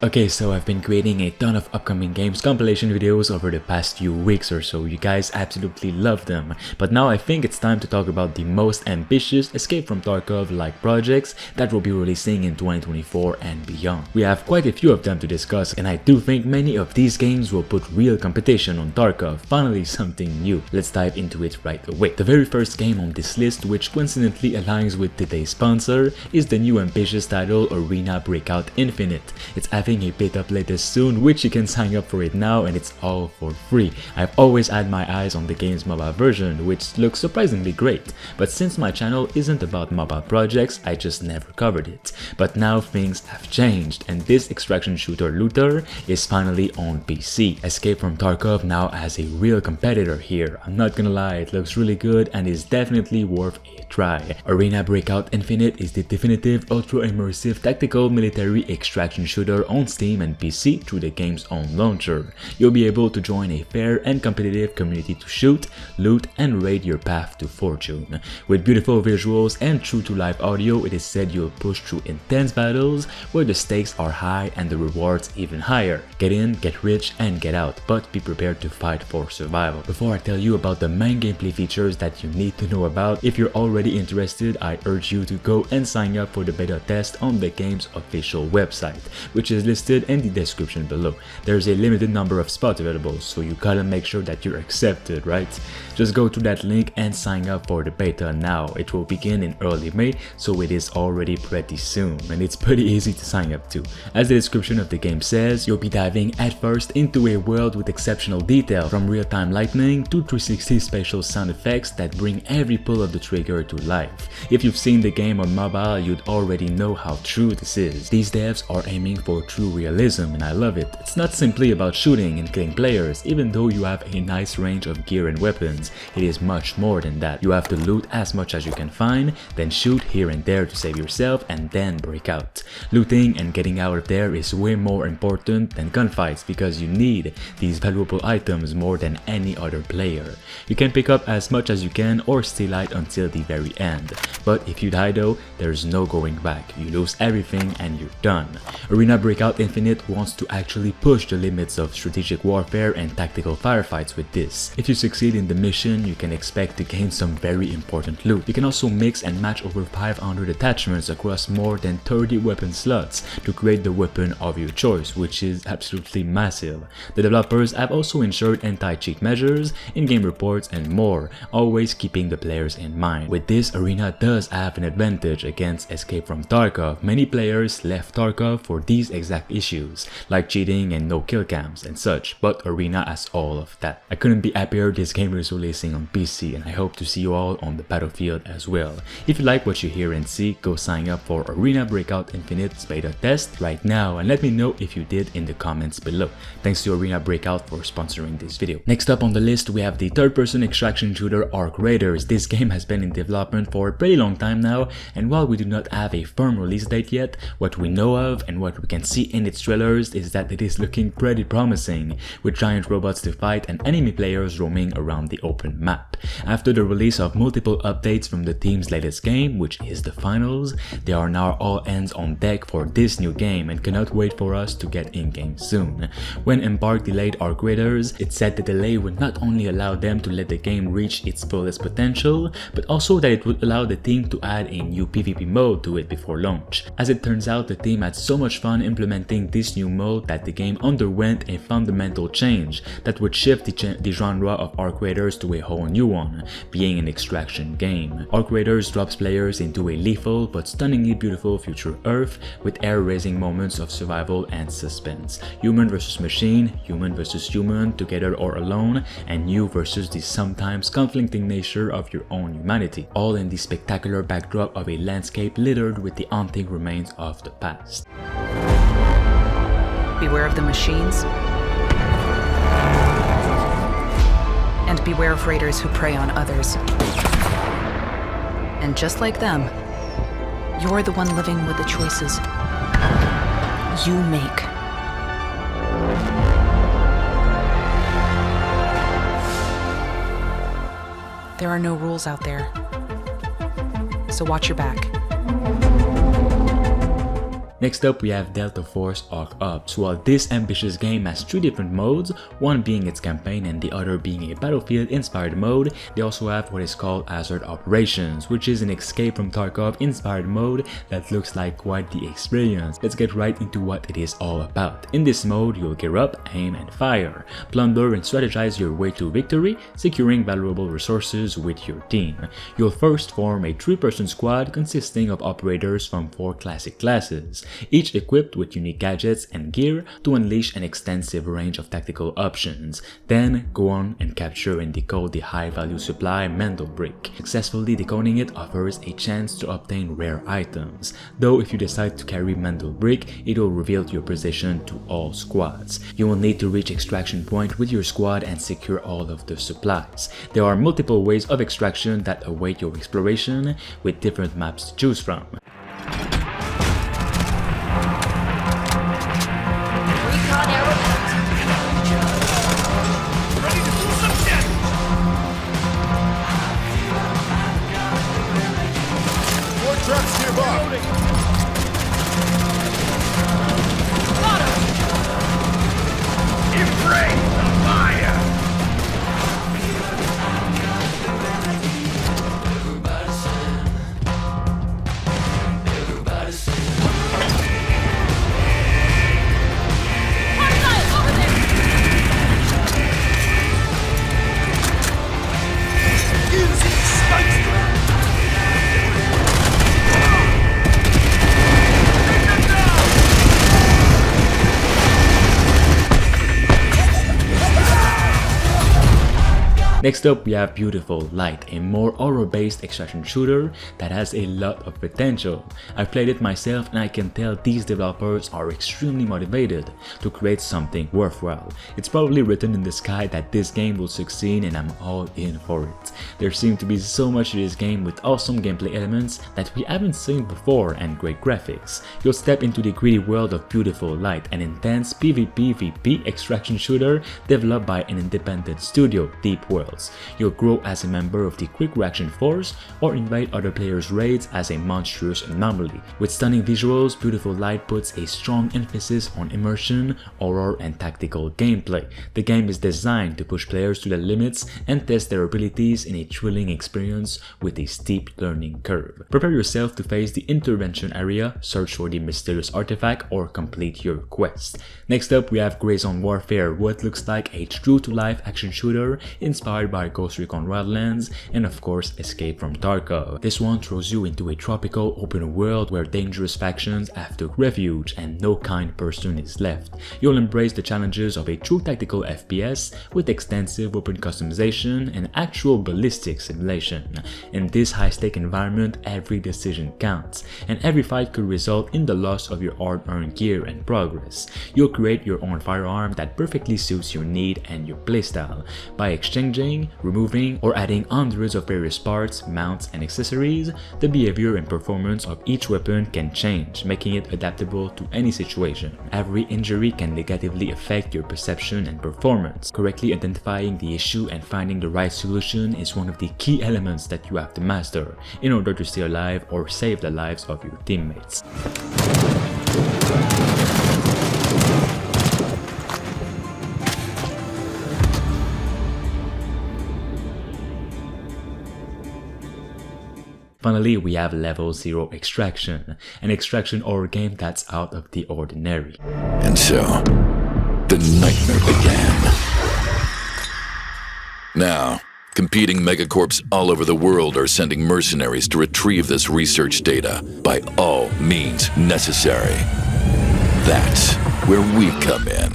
Okay, so I've been creating a ton of upcoming games compilation videos over the past few weeks or so. You guys absolutely love them. But now I think it's time to talk about the most ambitious Escape from Tarkov-like projects that will be releasing in 2024 and beyond. We have quite a few of them to discuss, and I do think many of these games will put real competition on Tarkov, finally something new. Let's dive into it right away. The very first game on this list, which coincidentally aligns with today's sponsor, is the new ambitious title Arena Breakout Infinite. It's having a beta playtest soon, which you can sign up for it now, and it's all for free. I've always had my eyes on the game's mobile version, which looks surprisingly great, but since my channel isn't about mobile projects, I just never covered it. But now things have changed, and this extraction shooter looter is finally on PC. Escape from Tarkov now has a real competitor here. I'm not gonna lie, it looks really good and is definitely worth a try. Arena Breakout Infinite is the definitive ultra-immersive tactical military extraction shooter on Steam and PC through the game's own launcher. You'll be able to join a fair and competitive community to shoot, loot, and raid your path to fortune. With beautiful visuals and true-to-life audio, it is said you'll push through intense battles where the stakes are high and the rewards even higher. Get in, get rich, and get out, but be prepared to fight for survival. Before I tell you about the main gameplay features that you need to know about, if you're already interested, I urge you to go and sign up for the beta test on the game's official website, which is listed in the description below. There's a limited number of spots available, so you gotta make sure that you're accepted, right? Just go to that link and sign up for the beta now. It will begin in early May, so it is already pretty soon, and it's pretty easy to sign up to. As the description of the game says, you'll be diving at first into a world with exceptional detail, from real-time lightning to 360 spatial sound effects that bring every pull of the trigger to life. If you've seen the game on mobile, you'd already know how true this is. These devs are aiming for true realism, and I love it. It's not simply about shooting and killing players. Even though you have a nice range of gear and weapons, it is much more than that. You have to loot as much as you can find, then shoot here and there to save yourself, and then break out. Looting and getting out of there is way more important than gunfights because you need these valuable items more than any other player. You can pick up as much as you can or stay light until the very end. But if you die though, there's no going back. You lose everything and you're done. Arena Breakout Infinite wants to actually push the limits of strategic warfare and tactical firefights with this. If you succeed in the mission, you can expect to gain some very important loot. You can also mix and match over 500 attachments across more than 30 weapon slots to create the weapon of your choice, which is absolutely massive. The developers have also ensured anti-cheat measures, in-game reports, and more, always keeping the players in mind. With this, Arena does have an advantage against Escape from Tarkov. Many players left Tarkov for these exact issues, like cheating and no kill cams and such, but Arena has all of that. I couldn't be happier this game is releasing on PC, and I hope to see you all on the battlefield as well. If you like what you hear and see, go sign up for Arena Breakout Infinite's beta test right now and let me know if you did in the comments below. Thanks to Arena Breakout for sponsoring this video. Next up on the list, we have the third-person extraction shooter Arc Raiders. This game has been in development for a pretty long time now, and while we do not have a firm release date yet, what we know of and what we can see in its trailers is that it is looking pretty promising, with giant robots to fight and enemy players roaming around the open map. After the release of multiple updates from the team's latest game, which is the finals, they are now all hands on deck for this new game and cannot wait for us to get in-game soon. When Embark delayed Arc Raiders, it said the delay would not only allow them to let the game reach its fullest potential, but also that it would allow the team to add a new PvP mode to it before launch. As it turns out, the team had so much fun implementing this new mode that the game underwent a fundamental change that would shift the genre of Arc Raiders to a whole new one, being an extraction game. Arc Raiders drops players into a lethal but stunningly beautiful future Earth with air-raising moments of survival and suspense. Human versus machine, human versus human, together or alone, and you versus the sometimes conflicting nature of your own humanity, all in the spectacular backdrop of a landscape littered with the haunting remains of the past. Beware of the machines, and beware of raiders who prey on others. And just like them, you're the one living with the choices you make. There are no rules out there, so watch your back. Next up we have Delta Force Arc Ops. While this ambitious game has 3 different modes, one being its campaign and the other being a battlefield inspired mode, they also have what is called Hazard Operations, which is an Escape from Tarkov inspired mode that looks like quite the experience. Let's get right into what it is all about. In this mode you'll gear up, aim and fire, plunder and strategize your way to victory, securing valuable resources with your team. You'll first form a 3-person squad consisting of operators from 4 classic classes, each equipped with unique gadgets and gear to unleash an extensive range of tactical options. Then go on and capture and decode the high-value supply Mendel Brick. Successfully decoding it offers a chance to obtain rare items, though if you decide to carry Mendel Brick, it will reveal your position to all squads. You will need to reach extraction point with your squad and secure all of the supplies. There are multiple ways of extraction that await your exploration, with different maps to choose from. Trucks nearby. Embrace the fire. Next up we have Beautiful Light, a more horror-based extraction shooter that has a lot of potential. I've played it myself and I can tell these developers are extremely motivated to create something worthwhile. It's probably written in the sky that this game will succeed and I'm all in for it. There seems to be so much to this game with awesome gameplay elements that we haven't seen before and great graphics. You'll step into the gritty world of Beautiful Light, an intense PvP extraction shooter developed by an independent studio, Deep World. You'll grow as a member of the Quick Reaction Force or invade other players' raids as a monstrous anomaly. With stunning visuals, Beautiful Light puts a strong emphasis on immersion, horror and tactical gameplay. The game is designed to push players to the limits and test their abilities in a thrilling experience with a steep learning curve. Prepare yourself to face the intervention area, search for the mysterious artifact or complete your quest. Next up we have GrOn Warfare, what looks like a true-to-life action shooter inspired by Ghost Recon Wildlands and of course Escape from Tarkov. This one throws you into a tropical open world where dangerous factions have took refuge and no kind person is left. You'll embrace the challenges of a true tactical FPS with extensive weapon customization and actual ballistic simulation. In this high-stake environment, every decision counts, and every fight could result in the loss of your hard-earned gear and progress. You'll create your own firearm that perfectly suits your need and your playstyle. By exchanging, removing, or adding hundreds of various parts, mounts, and accessories, the behavior and performance of each weapon can change, making it adaptable to any situation. Every injury can negatively affect your perception and performance. Correctly identifying the issue and finding the right solution is one of the key elements that you have to master in order to stay alive or save the lives of your teammates. Finally, we have Level 0 Extraction, an extraction horror game that's out of the ordinary. And so, the nightmare began. Now, competing megacorps all over the world are sending mercenaries to retrieve this research data by all means necessary. That's where we come in.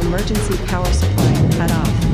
Emergency power supply cut off.